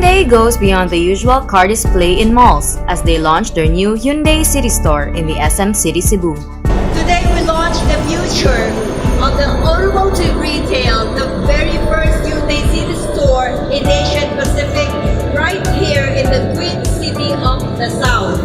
Hyundai goes beyond the usual car display in malls as they launch their new Hyundai City Store in the SM City Cebu. Today we launch the future of the automotive retail, the very first Hyundai City Store in Asian Pacific, right here in the Twin City of the South.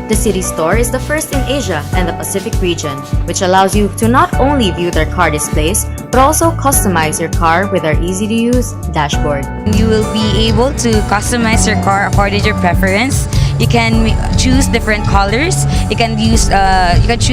The City Store is the first in Asia and the Pacific region, which allows you to not only view their car displays, but also customize your car with our easy-to-use dashboard. You will be able to customize your car according to your preference. You can choose different colors. You can choose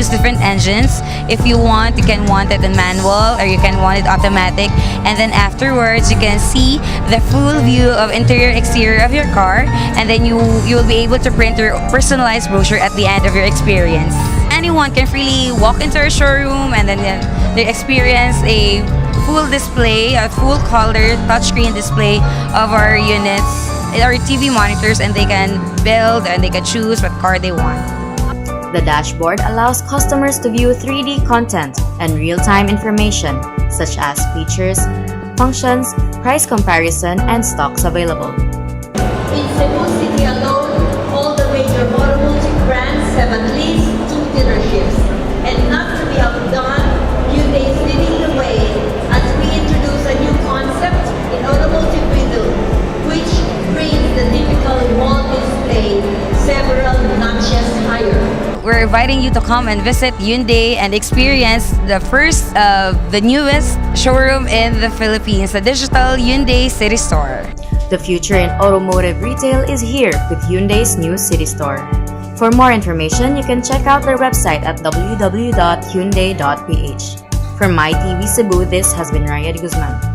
different engines. If you want, you can want it in manual or you can want it automatic. And then afterwards, you can see the full view of interior exterior of your car. And then you will be able to print your personalized brochure at the end of your experience. Anyone can freely walk into our showroom and then they experience a full display, a full color touchscreen display of our units, our TV monitors, and they can build and they can choose what car they want. The dashboard allows customers to view 3D content and real-time information such as features, functions, price comparison, and stocks available. In Cebu City alone, all the major automotive brands have at least 2 dealerships. And not to be outdone, Hyundai is leading the way as we introduce a new concept in automotive retail, which brings the typical mall display several notches higher. We're inviting you to come and visit Hyundai and experience the newest showroom in the Philippines, the digital Hyundai City Store. The future in automotive retail is here with Hyundai's new City Store. For more information, you can check out their website at www.hyundai.ph. For MyTV Cebu, this has been Raya de Guzman.